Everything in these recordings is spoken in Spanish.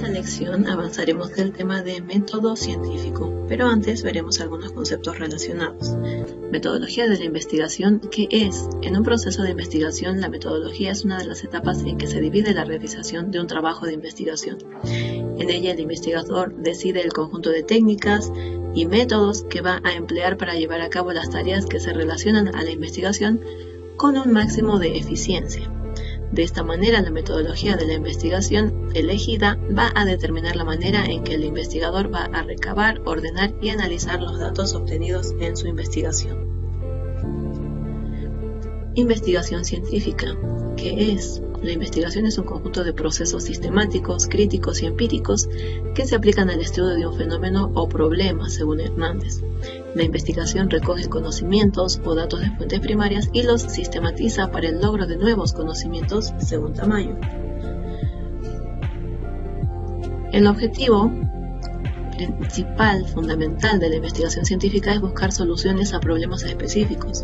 esta lección avanzaremos del tema de método científico, pero antes veremos algunos conceptos relacionados. Metodología de la investigación, ¿qué es? En un proceso de investigación, la metodología es una de las etapas en que se divide la realización de un trabajo de investigación. En ella, el investigador decide el conjunto de técnicas y métodos que va a emplear para llevar a cabo las tareas que se relacionan a la investigación con un máximo de eficiencia. De esta manera, la metodología de la investigación elegida va a determinar la manera en que el investigador va a recabar, ordenar y analizar los datos obtenidos en su investigación. Investigación científica, ¿qué es? La investigación es un conjunto de procesos sistemáticos, críticos y empíricos que se aplican al estudio de un fenómeno o problema, según Hernández. La investigación recoge conocimientos o datos de fuentes primarias y los sistematiza para el logro de nuevos conocimientos, según Tamayo. El objetivo principal, fundamental de la investigación científica es buscar soluciones a problemas específicos,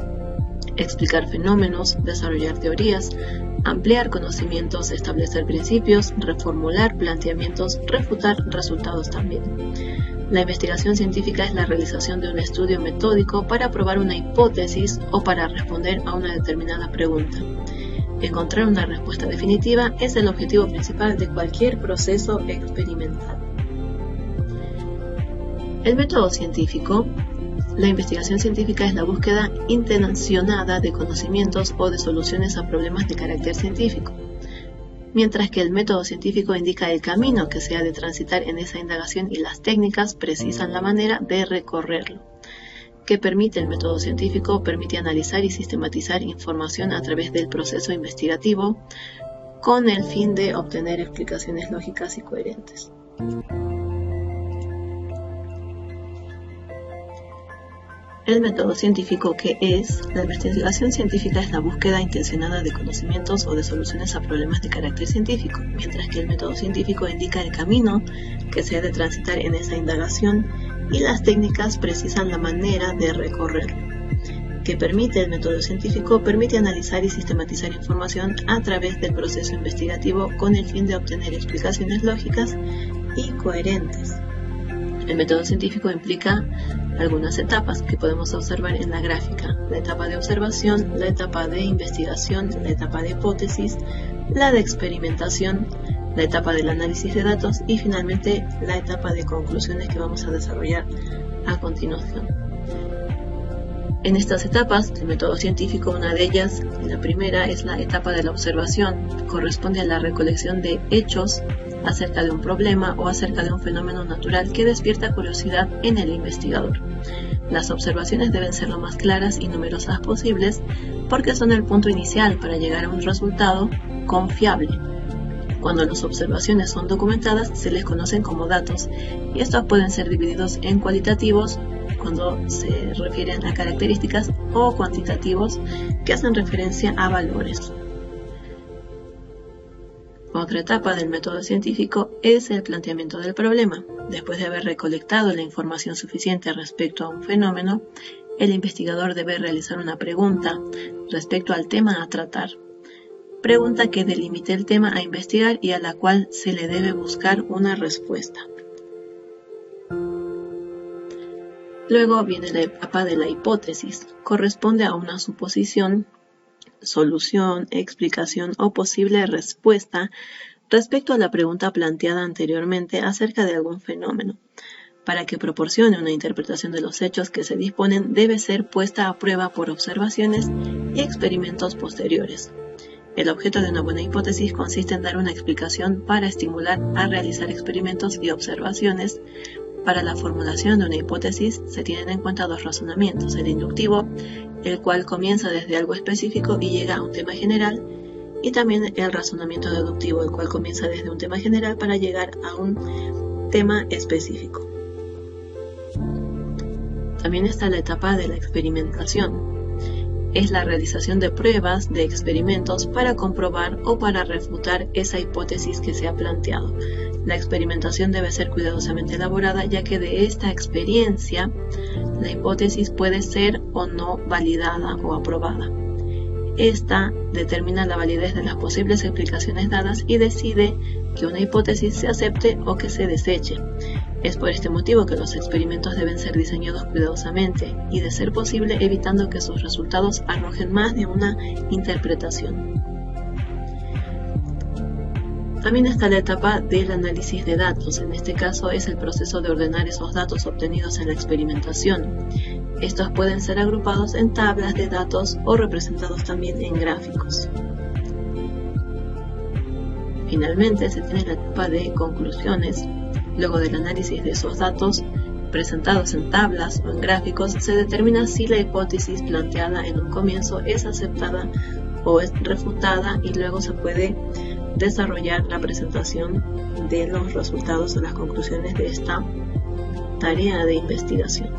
explicar fenómenos, desarrollar teorías, ampliar conocimientos, establecer principios, reformular planteamientos, refutar resultados también. La investigación científica es la realización de un estudio metódico para probar una hipótesis o para responder a una determinada pregunta. Encontrar una respuesta definitiva es el objetivo principal de cualquier proceso experimental. El método científico. La investigación científica es la búsqueda intencionada de conocimientos o de soluciones a problemas de carácter científico, mientras que el método científico indica el camino que se ha de transitar en esa indagación y las técnicas precisan la manera de recorrerlo. ¿Qué permite el método científico? Permite analizar y sistematizar información a través del proceso investigativo con el fin de obtener explicaciones lógicas y coherentes. El método científico, ¿qué es? La investigación científica es la búsqueda intencionada de conocimientos o de soluciones a problemas de carácter científico, mientras que el método científico indica el camino que se ha de transitar en esa indagación y las técnicas precisan la manera de recorrerlo. ¿Qué permite el método científico? Permite analizar y sistematizar información a través del proceso investigativo con el fin de obtener explicaciones lógicas y coherentes. El método científico implica algunas etapas que podemos observar en la gráfica: la etapa de observación, la etapa de investigación, la etapa de hipótesis, la de experimentación, la etapa del análisis de datos y finalmente la etapa de conclusiones que vamos a desarrollar a continuación. En estas etapas del método científico, una de ellas, la primera, es la etapa de la observación. Corresponde a la recolección de hechos acerca de un problema o acerca de un fenómeno natural que despierta curiosidad en el investigador. Las observaciones deben ser lo más claras y numerosas posibles porque son el punto inicial para llegar a un resultado confiable. Cuando las observaciones son documentadas, se les conocen como datos y estos pueden ser divididos en cualitativos, cuando se refieren a características, o cuantitativos, que hacen referencia a valores. Otra etapa del método científico es el planteamiento del problema. Después de haber recolectado la información suficiente respecto a un fenómeno, el investigador debe realizar una pregunta respecto al tema a tratar. Pregunta que delimite el tema a investigar y a la cual se le debe buscar una respuesta. Luego viene la etapa de la hipótesis. Corresponde a una suposición, solución, explicación o posible respuesta respecto a la pregunta planteada anteriormente acerca de algún fenómeno. Para que proporcione una interpretación de los hechos que se disponen, debe ser puesta a prueba por observaciones y experimentos posteriores. El objeto de una buena hipótesis consiste en dar una explicación para estimular a realizar experimentos y observaciones. Para la formulación de una hipótesis se tienen en cuenta dos razonamientos: el inductivo, el cual comienza desde algo específico y llega a un tema general, y también el razonamiento deductivo, el cual comienza desde un tema general para llegar a un tema específico. También está la etapa de la experimentación. Es la realización de pruebas, de experimentos para comprobar o para refutar esa hipótesis que se ha planteado. La experimentación debe ser cuidadosamente elaborada, ya que de esta experiencia la hipótesis puede ser o no validada o aprobada. Esta determina la validez de las posibles explicaciones dadas y decide que una hipótesis se acepte o que se deseche. Es por este motivo que los experimentos deben ser diseñados cuidadosamente y, de ser posible, evitando que sus resultados arrojen más de una interpretación. También está la etapa del análisis de datos. En este caso es el proceso de ordenar esos datos obtenidos en la experimentación. Estos pueden ser agrupados en tablas de datos o representados también en gráficos. Finalmente se tiene la etapa de conclusiones. Luego del análisis de esos datos presentados en tablas o en gráficos, se determina si la hipótesis planteada en un comienzo es aceptada o es refutada, y luego se puede desarrollar la presentación de los resultados o las conclusiones de esta tarea de investigación.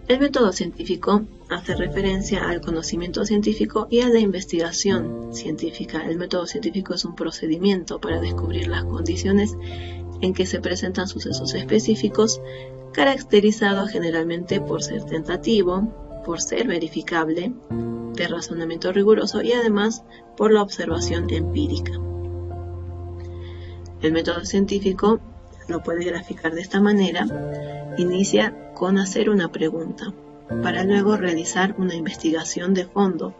El método científico hace referencia al conocimiento científico y a la investigación científica. El método científico es un procedimiento para descubrir las condiciones en que se presentan sucesos específicos, caracterizado generalmente por ser tentativo, por ser verificable, de razonamiento riguroso y además por la observación empírica. El método científico lo puede graficar de esta manera. Inicia con hacer una pregunta, para luego realizar una investigación de fondo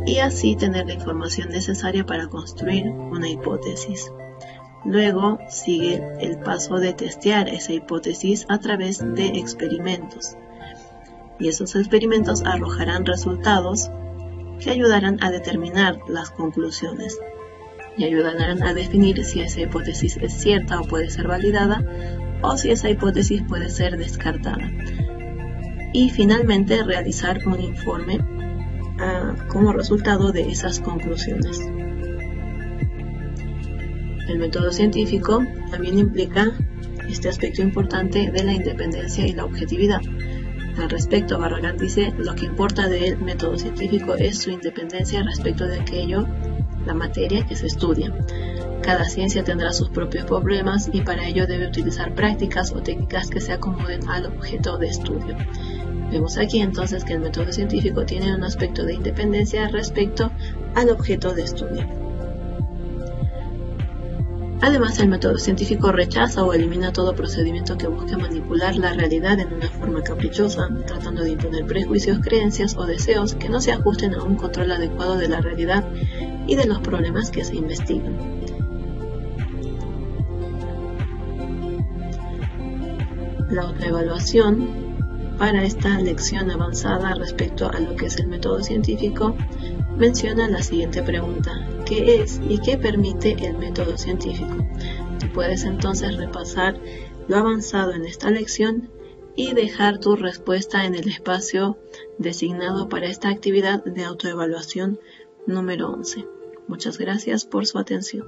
y así tener la información necesaria para construir una hipótesis. Luego sigue el paso de testear esa hipótesis a través de experimentos, y esos experimentos arrojarán resultados que ayudarán a determinar las conclusiones y ayudarán a definir si esa hipótesis es cierta o puede ser validada, o si esa hipótesis puede ser descartada. Y finalmente realizar un informe como resultado de esas conclusiones. El método científico también implica este aspecto importante de la independencia y la objetividad. Al respecto, Barragán dice: lo que importa del método científico es su independencia respecto de aquello, la materia que se estudia. Cada ciencia tendrá sus propios problemas y para ello debe utilizar prácticas o técnicas que se acomoden al objeto de estudio. Vemos aquí entonces que el método científico tiene un aspecto de independencia respecto al objeto de estudio. Además, el método científico rechaza o elimina todo procedimiento que busque manipular la realidad en una forma caprichosa, tratando de imponer prejuicios, creencias o deseos que no se ajusten a un control adecuado de la realidad y de los problemas que se investigan. La autoevaluación para esta lección avanzada respecto a lo que es el método científico menciona la siguiente pregunta: ¿qué es y qué permite el método científico? Tú puedes entonces repasar lo avanzado en esta lección y dejar tu respuesta en el espacio designado para esta actividad de autoevaluación número 11. Muchas gracias por su atención.